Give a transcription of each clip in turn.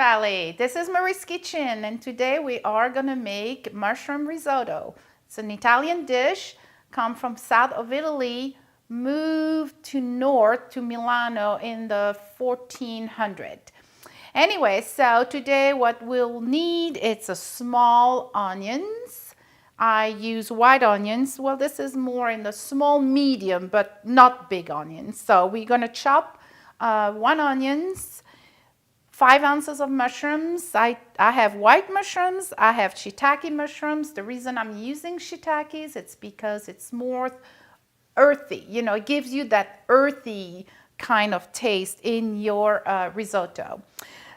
Valley. This is Marie's Kitchen, and today we are gonna make mushroom risotto. It's an Italian dish, come from south of Italy, moved to north to Milano in the 1400. Anyway, so today what we'll need, it's a small onions. I use white onions. Well, this is more in the small medium, but not big onions. So we're gonna chop 1 onions, 5 ounces of mushrooms. I have white mushrooms. I have shiitake mushrooms. The reason I'm using shiitakes, it's because it's more earthy. You know, it gives you that earthy kind of taste in your risotto.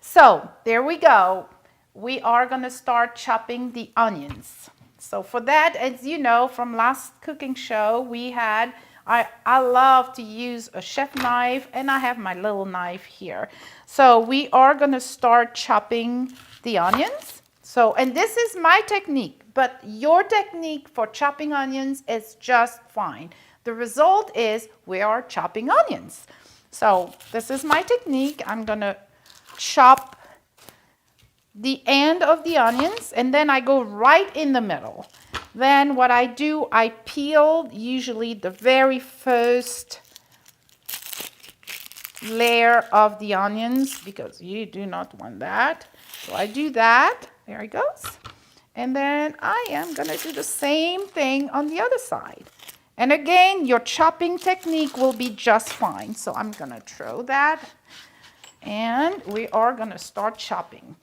So there we go. We are going to start chopping the onions. So for that, as you know from last cooking show, we had I love to use a chef knife, and I have my little knife here. So we are going to start chopping the onions. So, and this is my technique, but your technique for chopping onions is just fine. The result is we are chopping onions. So this is my technique. I'm going to chop the end of the onions, and then I go right in the middle. Then what I do, I peel usually the very first layer of the onions because you do not want that. So I do that. There it goes. And then I am going to do the same thing on the other side. And again, your chopping technique will be just fine. So I'm going to throw that. And we are going to start chopping.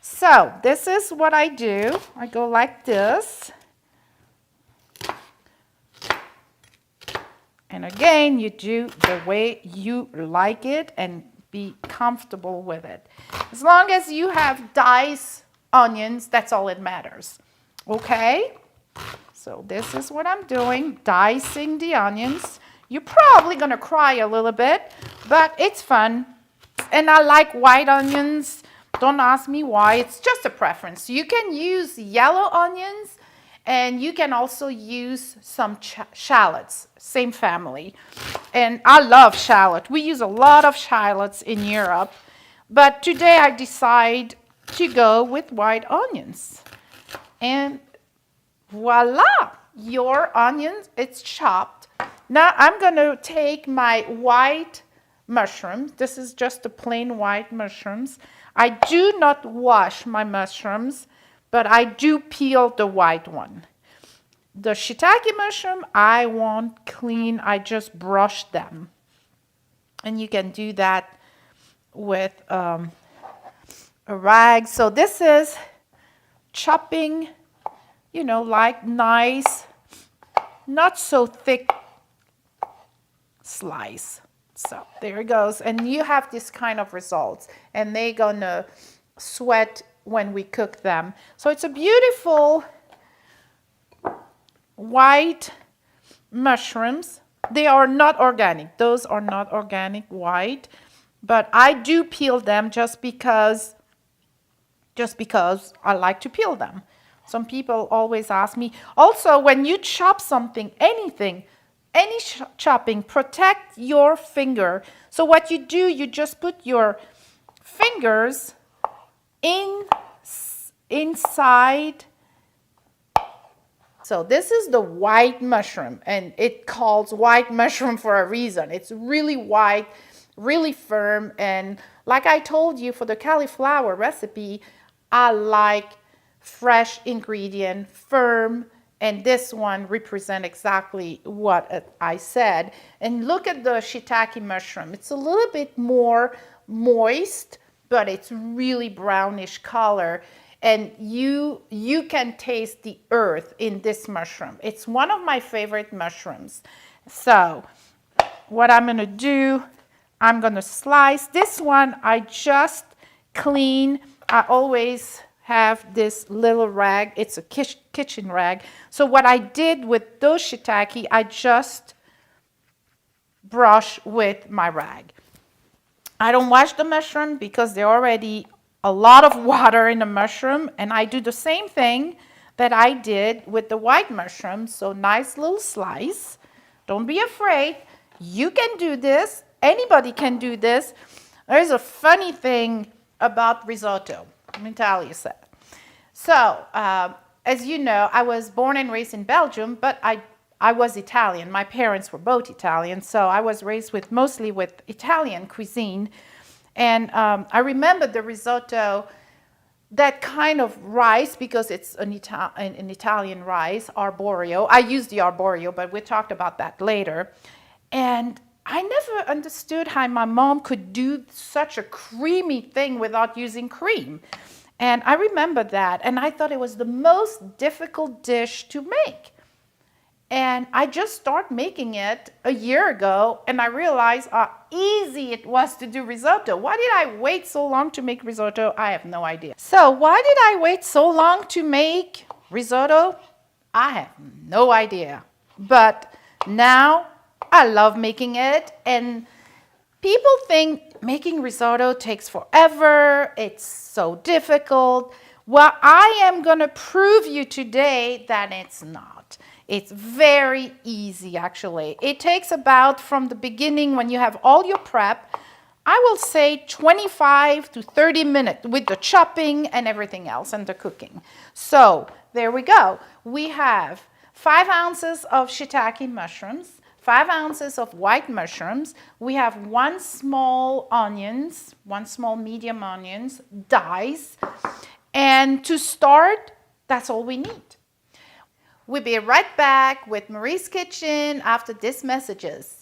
So this is what I do. I go like this. And again, you do the way you like it and be comfortable with it. As long as you have diced onions, that's all that matters. Okay? So this is what I'm doing, dicing the onions. You're probably going to cry a little bit, but it's fun. And I like white onions. Don't ask me why. It's just a preference. You can use yellow onions, and you can also use some shallots, same family. And I love shallot. We use a lot of shallots in Europe. But today I decide to go with white onions. And voila, your onions, it's chopped. Now I'm going to take my white mushrooms. This is just the plain white mushrooms. I do not wash my mushrooms, but I do peel the white one. The shiitake mushroom, I won't clean. I just brush them. And you can do that with a rag. So this is chopping, you know, like nice, not so thick slice. So there it goes. And you have this kind of results. And they're going to sweat when we cook them. So it's a beautiful white mushrooms. They are not organic. Those are not organic white. But I do peel them just because I like to peel them. Some people always ask me. Also, when you chop something, anything, any chopping, protect your finger. So what you do, you just put your fingers inside. So this is the white mushroom, and it calls white mushroom for a reason. It's really white, really firm, and like I told you for the cauliflower recipe, I like fresh ingredient, firm, and this one represents exactly what I said. And look at the shiitake mushroom. It's a little bit more moist, but it's really brownish color. And you can taste the earth in this mushroom. It's one of my favorite mushrooms. So what I'm going to do, I'm going to slice. This one I just clean. I always have this little rag. It's a kitchen rag. So what I did with those shiitake, I just brush with my rag. I don't wash the mushroom because they're already a lot of water in the mushroom, and I do the same thing that I did with the white mushroom. So nice little slice. Don't be afraid. You can do this. Anybody can do this. There's a funny thing about risotto. Let me tell you so. So, as you know, I was born and raised in Belgium, but I was Italian. My parents were both Italian, so I was raised mostly with Italian cuisine. And I remember the risotto, that kind of rice, because it's an Italian rice, arborio. I use the arborio, but we talked about that later. And I never understood how my mom could do such a creamy thing without using cream. And I remember that, and I thought it was the most difficult dish to make. And I just started making it a year ago, and I realized how easy it was to do risotto. Why did I wait so long to make risotto? I have no idea. So why did I wait so long to make risotto? I have no idea. But now I love making it, and people think making risotto takes forever, it's so difficult. Well, I am going to prove you today that it's not. It's very easy, actually. It takes about, from the beginning, when you have all your prep, I will say 25 to 30 minutes with the chopping and everything else and the cooking. So there we go. We have 5 ounces of shiitake mushrooms, 5 ounces of white mushrooms. We have 1 small onions, 1 small medium onions, diced. And to start, that's all we need. We'll be right back with Marie's Kitchen after these messages.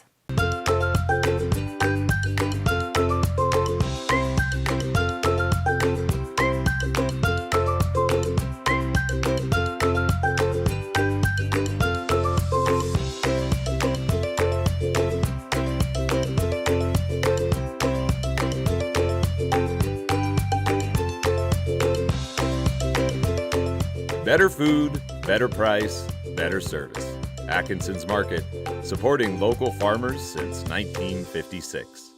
Better food, better price, better service. Atkinson's Market, supporting local farmers since 1956.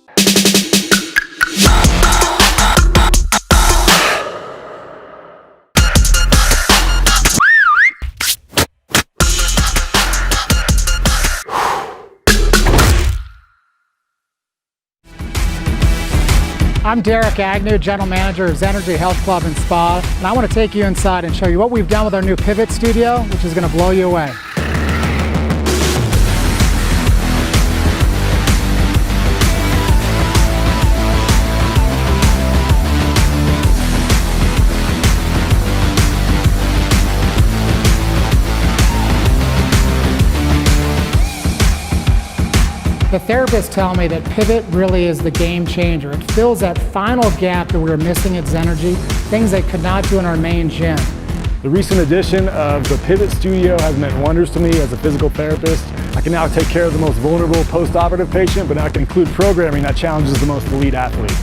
I'm Derek Agnew, General Manager of Zenergy Health Club and Spa, and I want to take you inside and show you what we've done with our new Pivot Studio, which is going to blow you away. The therapists tell me that Pivot really is the game changer. It fills that final gap that we were missing at Zenergy, things they could not do in our main gym. The recent addition of the Pivot Studio has meant wonders to me as a physical therapist. I can now take care of the most vulnerable post-operative patient, but now I can include programming that challenges the most elite athlete.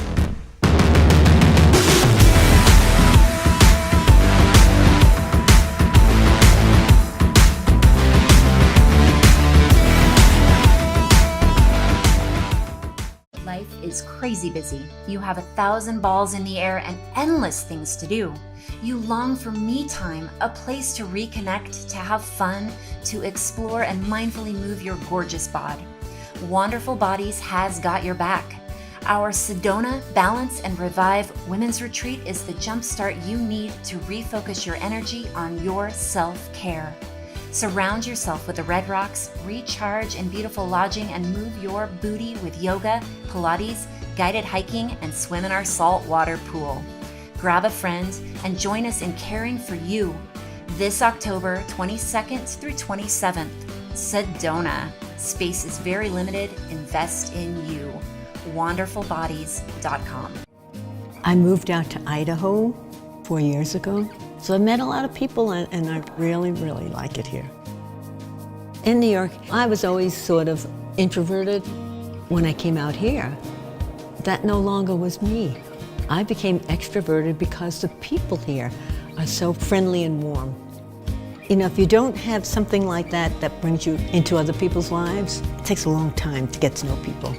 Is crazy busy. You have 1,000 balls in the air and endless things to do. You long for me time, a place to reconnect, to have fun, to explore and mindfully move your gorgeous bod. Wonderful Bodies has got your back. Our Sedona Balance and Revive Women's Retreat is the jumpstart you need to refocus your energy on your self-care. Surround yourself with the Red Rocks, recharge in beautiful lodging, and move your booty with yoga, Pilates, guided hiking, and swim in our saltwater pool. Grab a friend and join us in caring for you this October 22nd through 27th. Sedona. Space is very limited. Invest in you. WonderfulBodies.com. I moved out to Idaho 4 years ago. So I met a lot of people and I really, really like it here. In New York, I was always sort of introverted. When I came out here, that no longer was me. I became extroverted because the people here are so friendly and warm. You know, if you don't have something like that that brings you into other people's lives, it takes a long time to get to know people.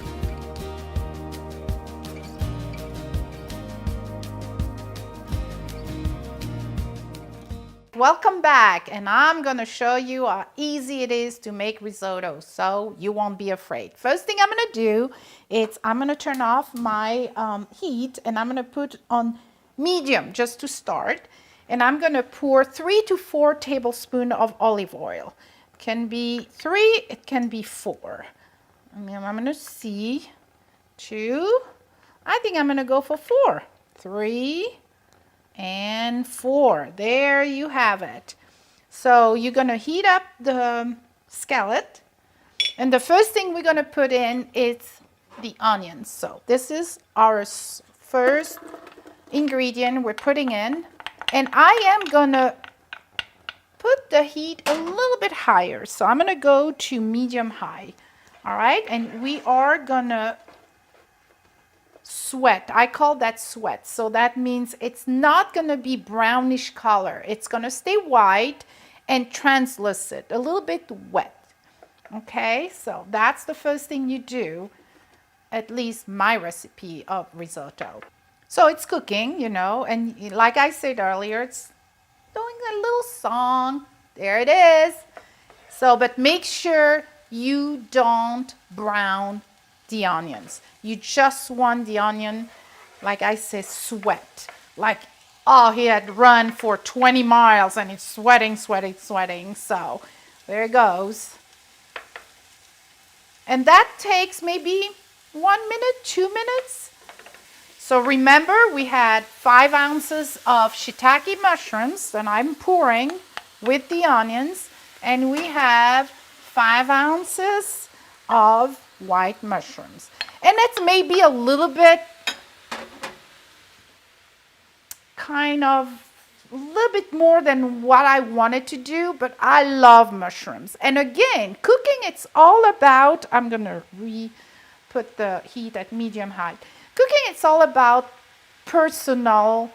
Welcome back, and I'm gonna show you how easy it is to make risotto so you won't be afraid. First thing I'm gonna do is I'm gonna turn off my heat, and I'm gonna put on medium just to start, and I'm gonna pour 3 to 4 tablespoons of olive oil. It can be 3, it can be 4. And then I'm gonna see 2. I think I'm gonna go for 4. 3 and 4. There you have it. So you're gonna heat up the skillet, and the first thing we're gonna put in is the onions. So this is our first ingredient we're putting in, and I am gonna put the heat a little bit higher. So I'm gonna go to medium high. All right, and we are gonna sweat. I call that sweat. So that means it's not going to be brownish color. It's going to stay white and translucent, a little bit wet. Okay, so that's the first thing you do, at least my recipe of risotto. So it's cooking, you know, and like I said earlier, it's doing a little song. There it is. So, but make sure you don't brown the onions. You just want the onion, like I said, sweat. Like, oh, he had run for 20 miles and it's sweating, sweating, sweating. So there it goes. And that takes maybe 1 minute, 2 minutes. So remember, we had 5 ounces of shiitake mushrooms that I'm pouring with the onions, and we have 5 ounces of white mushrooms. And it's maybe a little bit a little bit more than what I wanted to do, but I love mushrooms. And again, cooking, it's all about, I'm gonna put the heat at medium high. Cooking, it's all about personal.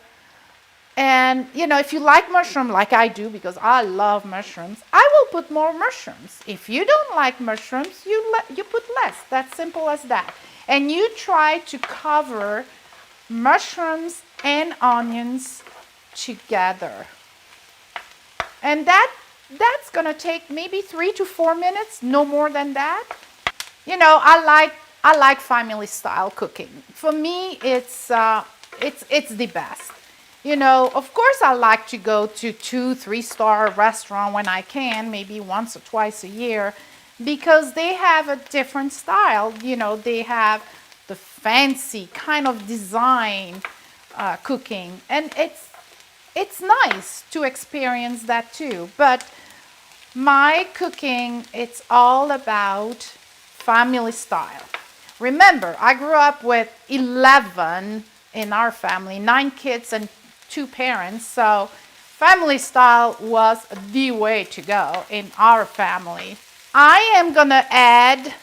And, you know, if you like mushroom like I do, because I love mushrooms, I will put more mushrooms. If you don't like mushrooms, you put less. That's simple as that. And you try to cover mushrooms and onions together. And that's going to take maybe 3 to 4 minutes, no more than that. You know, I like family style cooking. For me, it's the best. You know, of course I like to go to 2-3 star restaurant when I can, maybe once or twice a year, because they have a different style. You know, they have the fancy kind of design cooking, and it's nice to experience that too. But my cooking, it's all about family style. Remember, I grew up with 11 in our family, 9 kids and 2 parents, so family style was the way to go in our family. I am gonna add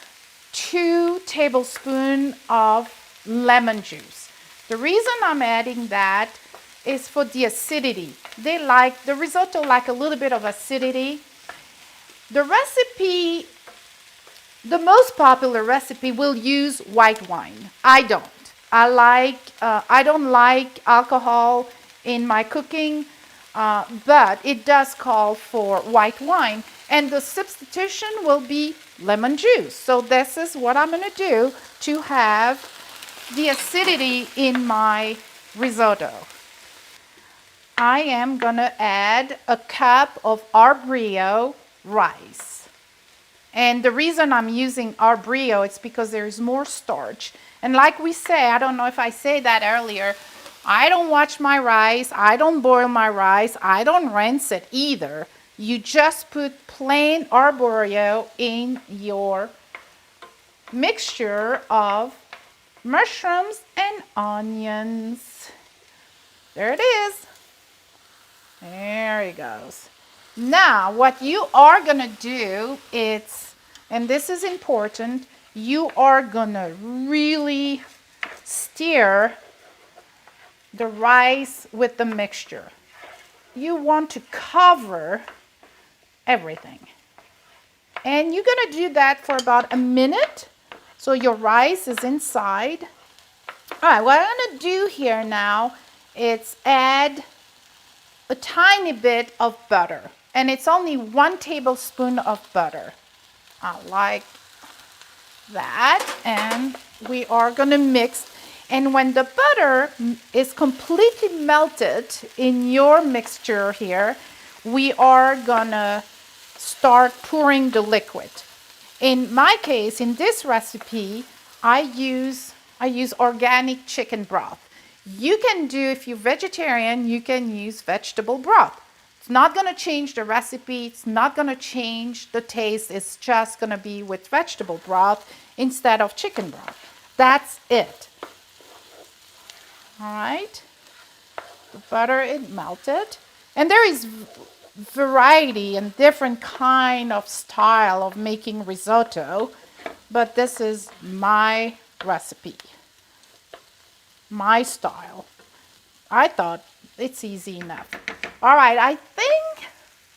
2 tablespoons of lemon juice. The reason I'm adding that is for the acidity. The risotto like a little bit of acidity. The recipe, the most popular recipe will use white wine. I don't. I don't like alcohol in my cooking, but it does call for white wine, and the substitution will be lemon juice. So this is what I'm going to do to have the acidity in my risotto. I am going to add a cup of arborio rice. And the reason I'm using arborio is because there is more starch. And like we say, I don't know if I said that earlier, I don't wash my rice, I don't boil my rice, I don't rinse it either. You just put plain arborio in your mixture of mushrooms and onions. There it is. There it goes. Now, what you are going to do is, and this is important, you are going to really stir the rice with the mixture. You want to cover everything. And you're going to do that for about a minute so your rice is inside. All right, what I'm going to do here now is add a tiny bit of butter, and it's only 1 tablespoon of butter. I like that, and we are gonna mix. And when the butter is completely melted in your mixture here, we are gonna start pouring the liquid. In my case, in this recipe, I use organic chicken broth. You can do, if you're vegetarian, you can use vegetable broth. It's not gonna change the recipe, it's not gonna change the taste, it's just gonna be with vegetable broth instead of chicken broth. That's it. All right, the butter is melted, and there is variety and different kind of style of making risotto, but this is my recipe, my style. I thought it's easy enough. All right, I think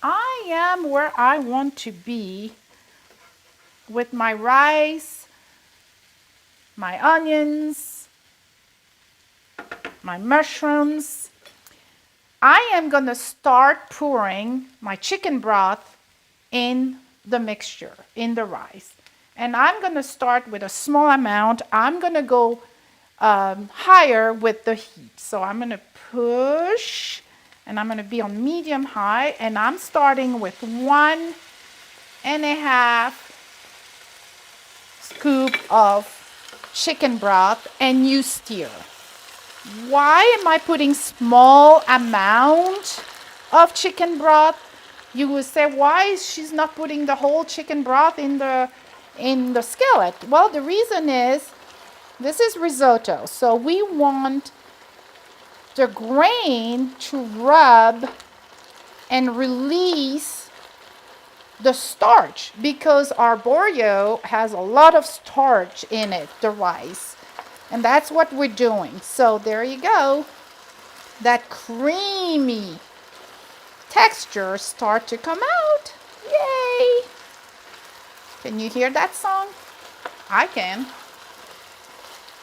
I am where I want to be with my rice, my onions, my mushrooms. I am gonna start pouring my chicken broth in the mixture, in the rice. And I'm gonna start with a small amount. I'm gonna go higher with the heat. So I'm gonna push, and I'm gonna be on medium high, and I'm starting with 1.5 scoop of chicken broth, and you stir. Why am I putting small amount of chicken broth? You will say, why is she's not putting the whole chicken broth in the skillet? Well, the reason is this is risotto, so we want the grain to rub and release the starch, because arborio has a lot of starch in it, the rice. And that's what we're doing. So there you go. That creamy texture start to come out. Yay! Can you hear that song? I can.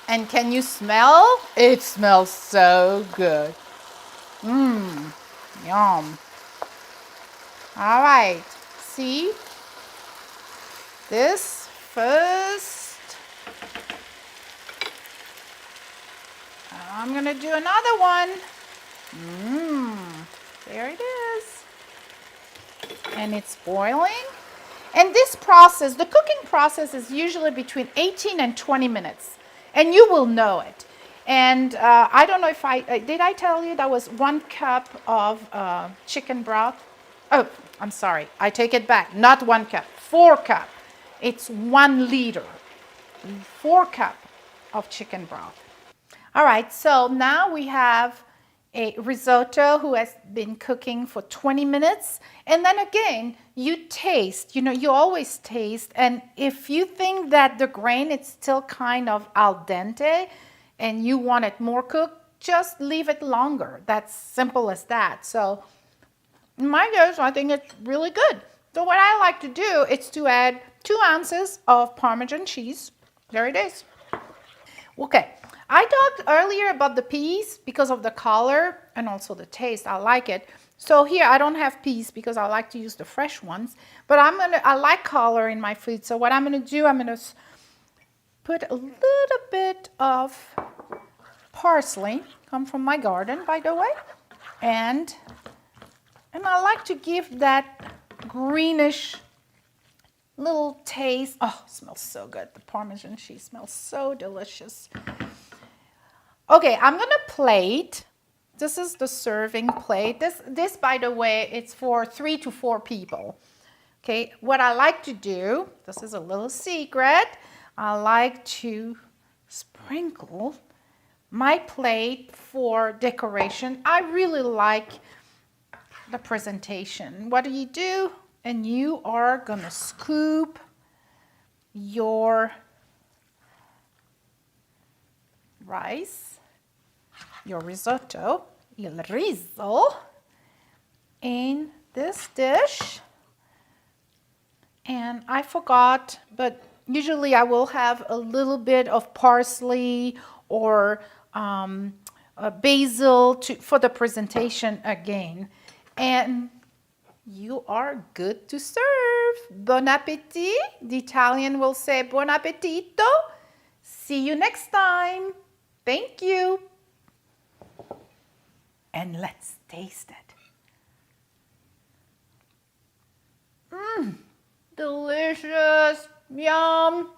And can you smell? It smells so good. Mmm, yum. All right, see? This first, I'm gonna do another one. There it is. And it's boiling. And this process, the cooking process, is usually between 18 and 20 minutes. And you will know it. And I don't know if did I tell you that was 1 cup of chicken broth? Oh, I'm sorry, I take it back, not 1 cup, 4 cup. It's 1 liter, 4 cup of chicken broth. All right, so now we have a risotto who has been cooking for 20 minutes. And then again, you taste, you always taste. And if you think that the grain is still kind of al dente and you want it more cooked, just leave it longer. That's simple as that. So in my case, I think it's really good. So what I like to do is to add 2 ounces of Parmesan cheese. There it is. Okay. I talked earlier about the peas because of the color and also the taste. I like it. So here I don't have peas because I like to use the fresh ones. But I like color in my food. So what I'm gonna do, I'm gonna put a little bit of parsley, come from my garden, by the way, and I like to give that greenish little taste. Oh, it smells so good. The Parmesan cheese smells so delicious. Okay, I'm gonna plate. This is the serving plate. This, by the way, it's for 3 to 4 people. Okay, what I like to do, this is a little secret, I like to sprinkle my plate for decoration. I really like the presentation. What do? And you are gonna scoop your rice, your risotto, il riso, in this dish. And I forgot, but usually I will have a little bit of parsley or basil for the presentation again. And you are good to serve. Bon appétit. The Italian will say buon appetito. See you next time. Thank you. And let's taste it. Delicious. Yum.